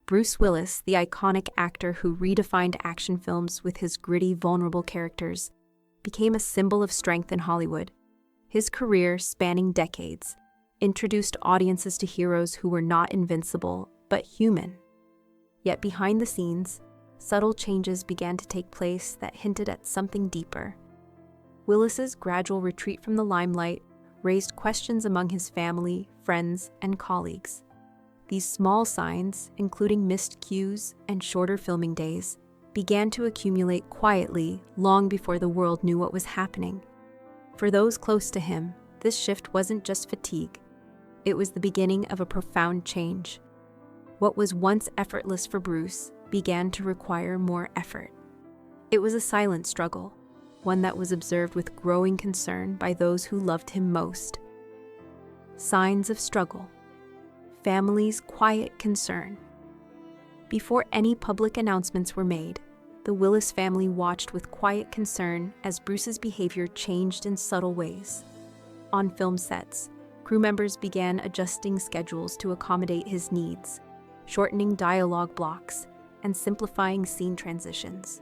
Bruce Willis, the iconic actor who redefined action films with his gritty, vulnerable characters, became a symbol of strength in Hollywood. His career, spanning decades, introduced audiences to heroes who were not invincible, but human. Yet behind the scenes, subtle changes began to take place that hinted at something deeper. Willis's gradual retreat from the limelight raised questions among his family, friends, and colleagues. These small signs, including missed cues and shorter filming days, began to accumulate quietly long before the world knew what was happening. For those close to him, this shift wasn't just fatigue. It was the beginning of a profound change. What was once effortless for Bruce began to require more effort. It was a silent struggle, one that was observed with growing concern by those who loved him most. Signs of struggle. Family's quiet concern. Before any public announcements were made, the Willis family watched with quiet concern as Bruce's behavior changed in subtle ways. On film sets, crew members began adjusting schedules to accommodate his needs, shortening dialogue blocks, and simplifying scene transitions.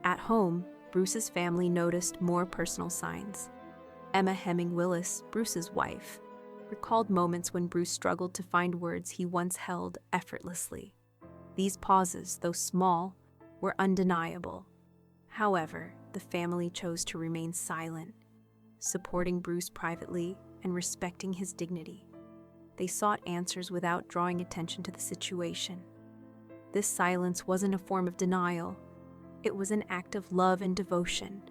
At home, Bruce's family noticed more personal signs. Emma Hemming Willis, Bruce's wife, recalled moments when Bruce struggled to find words he once held effortlessly. These pauses, though small, were undeniable. However, the family chose to remain silent, supporting Bruce privately and respecting his dignity. They sought answers without drawing attention to the situation. This silence wasn't a form of denial. It was an act of love and devotion,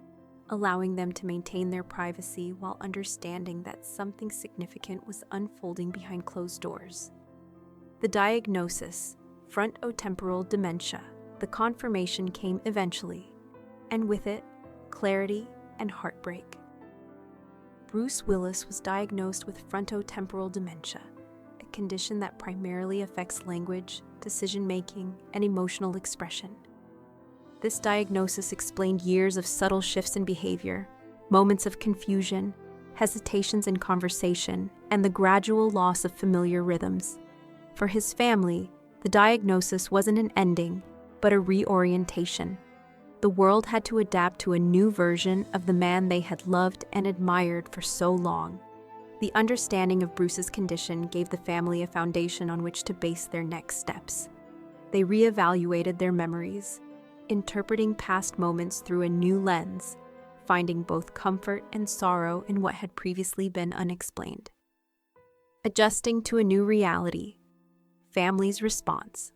allowing them to maintain their privacy while understanding that something significant was unfolding behind closed doors. The diagnosis, frontotemporal dementia. The confirmation came eventually, and with it, clarity and heartbreak. Bruce Willis was diagnosed with frontotemporal dementia, a condition that primarily affects language, decision-making, and emotional expression. This diagnosis explained years of subtle shifts in behavior, moments of confusion, hesitations in conversation, and the gradual loss of familiar rhythms. For his family, the diagnosis wasn't an ending, but a reorientation. The world had to adapt to a new version of the man they had loved and admired for so long. The understanding of Bruce's condition gave the family a foundation on which to base their next steps. They reevaluated their memories, interpreting past moments through a new lens, finding both comfort and sorrow in what had previously been unexplained. Adjusting to a new reality. Family's response.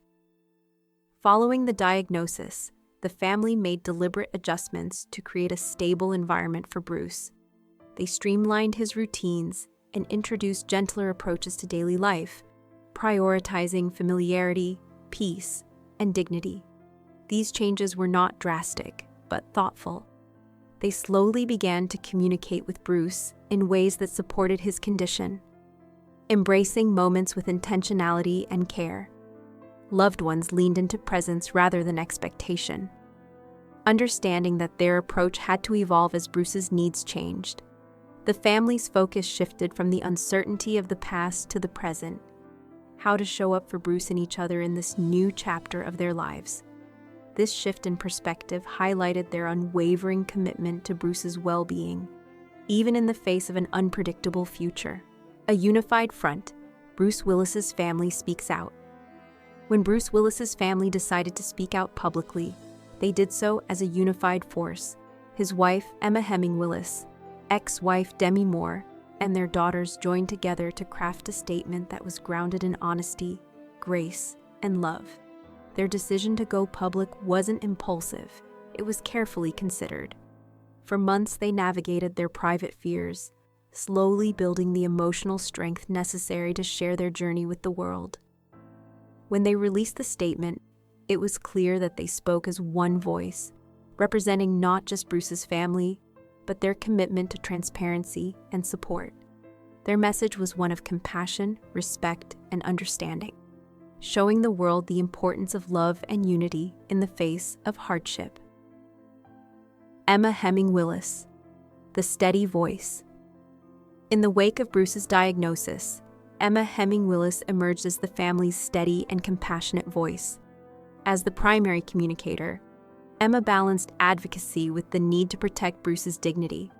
Following the diagnosis, the family made deliberate adjustments to create a stable environment for Bruce. They streamlined his routines and introduced gentler approaches to daily life, prioritizing familiarity, peace, and dignity. These changes were not drastic, but thoughtful. They slowly began to communicate with Bruce in ways that supported his condition, embracing moments with intentionality and care. Loved ones leaned into presence rather than expectation, understanding that their approach had to evolve as Bruce's needs changed. The family's focus shifted from the uncertainty of the past to the present, how to show up for Bruce and each other in this new chapter of their lives. This shift in perspective highlighted their unwavering commitment to Bruce's well-being, even in the face of an unpredictable future. A unified front, Bruce Willis's family speaks out. When Bruce Willis's family decided to speak out publicly, they did so as a unified force. His wife, Emma Hemming Willis, ex-wife Demi Moore, and their daughters joined together to craft a statement that was grounded in honesty, grace, and love. Their decision to go public wasn't impulsive, it was carefully considered. For months they navigated their private fears, slowly building the emotional strength necessary to share their journey with the world. When they released the statement, it was clear that they spoke as one voice, representing not just Bruce's family, but their commitment to transparency and support. Their message was one of compassion, respect, and understanding, showing the world the importance of love and unity in the face of hardship. Emma Hemming Willis, the steady voice. In the wake of Bruce's diagnosis, Emma Hemming Willis emerged as the family's steady and compassionate voice. As the primary communicator, Emma balanced advocacy with the need to protect Bruce's dignity.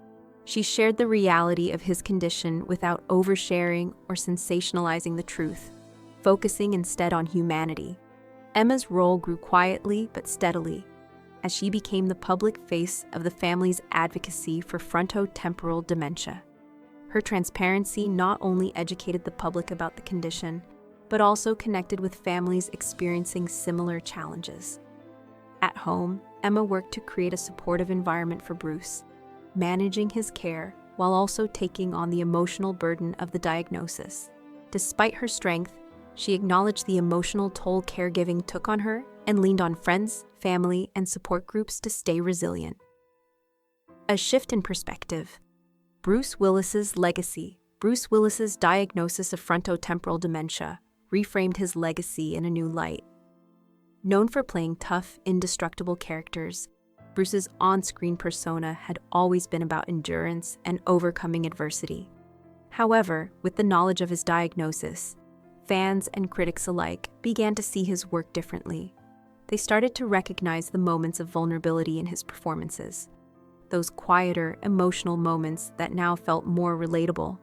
She shared the reality of his condition without oversharing or sensationalizing the truth, focusing instead on humanity. Emma's role grew quietly but steadily, as she became the public face of the family's advocacy for frontotemporal dementia. Her transparency not only educated the public about the condition, but also connected with families experiencing similar challenges. At home, Emma worked to create a supportive environment for Bruce, managing his care while also taking on the emotional burden of the diagnosis. Despite her strength, she acknowledged the emotional toll caregiving took on her and leaned on friends, family, and support groups to stay resilient. A shift in perspective. Bruce Willis's legacy. Bruce Willis's diagnosis of frontotemporal dementia reframed his legacy in a new light. Known for playing tough, indestructible characters, Bruce's on-screen persona had always been about endurance and overcoming adversity. However, with the knowledge of his diagnosis, fans and critics alike began to see his work differently. They started to recognize the moments of vulnerability in his performances, those quieter, emotional moments that now felt more relatable.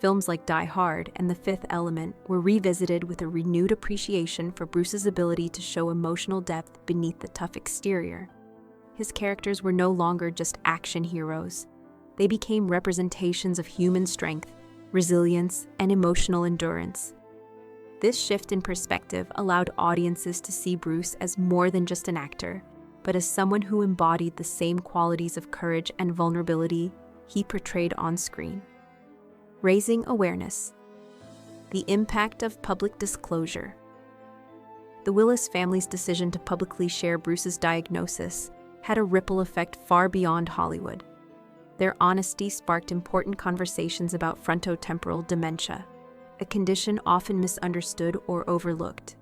Films like Die Hard and The Fifth Element were revisited with a renewed appreciation for Bruce's ability to show emotional depth beneath the tough exterior. His characters were no longer just action heroes. They became representations of human strength, resilience, and emotional endurance. This shift in perspective allowed audiences to see Bruce as more than just an actor, but as someone who embodied the same qualities of courage and vulnerability he portrayed on screen. Raising awareness. The impact of public disclosure. The Willis family's decision to publicly share Bruce's diagnosis had a ripple effect far beyond Hollywood. Their honesty sparked important conversations about frontotemporal dementia, a condition often misunderstood or overlooked.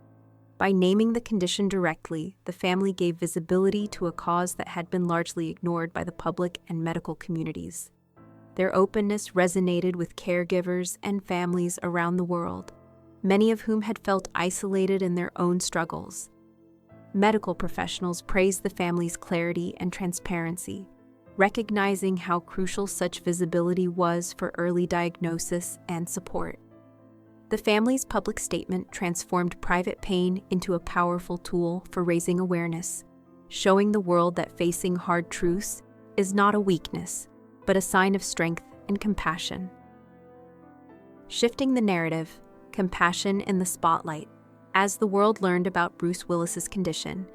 By naming the condition directly, the family gave visibility to a cause that had been largely ignored by the public and medical communities. Their openness resonated with caregivers and families around the world, many of whom had felt isolated in their own struggles. Medical professionals praised the family's clarity and transparency, recognizing how crucial such visibility was for early diagnosis and support. The family's public statement transformed private pain into a powerful tool for raising awareness, showing the world that facing hard truths is not a weakness, but a sign of strength and compassion. Shifting the narrative, compassion in the spotlight. As the world learned about Bruce Willis's condition,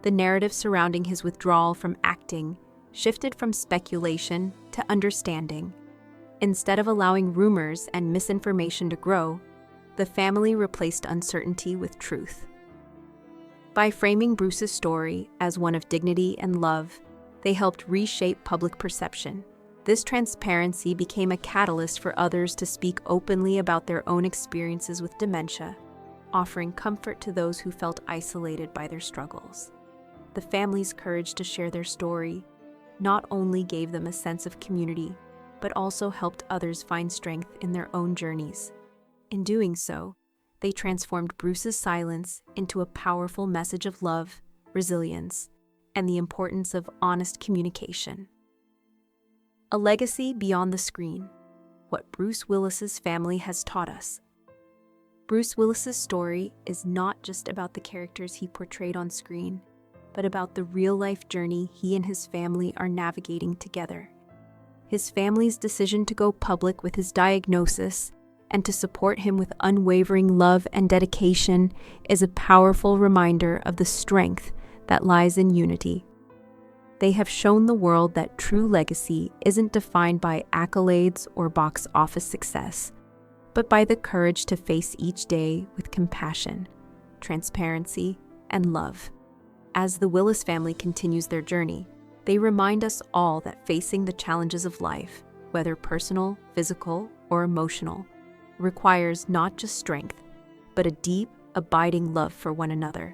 the narrative surrounding his withdrawal from acting shifted from speculation to understanding. Instead of allowing rumors and misinformation to grow, the family replaced uncertainty with truth. By framing Bruce's story as one of dignity and love, they helped reshape public perception. This transparency became a catalyst for others to speak openly about their own experiences with dementia, offering comfort to those who felt isolated by their struggles. The family's courage to share their story not only gave them a sense of community, but also helped others find strength in their own journeys. In doing so, they transformed Bruce's silence into a powerful message of love, resilience, and the importance of honest communication. A legacy beyond the screen. What Bruce Willis's family has taught us. Bruce Willis's story is not just about the characters he portrayed on screen, but about the real-life journey he and his family are navigating together. His family's decision to go public with his diagnosis and to support him with unwavering love and dedication is a powerful reminder of the strength that lies in unity. They have shown the world that true legacy isn't defined by accolades or box office success, but by the courage to face each day with compassion, transparency, and love. As the Willis family continues their journey, they remind us all that facing the challenges of life, whether personal, physical, or emotional, requires not just strength, but a deep, abiding love for one another.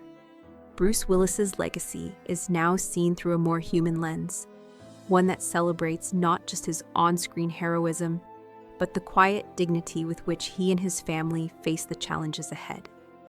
Bruce Willis's legacy is now seen through a more human lens, one that celebrates not just his on-screen heroism, but the quiet dignity with which he and his family face the challenges ahead.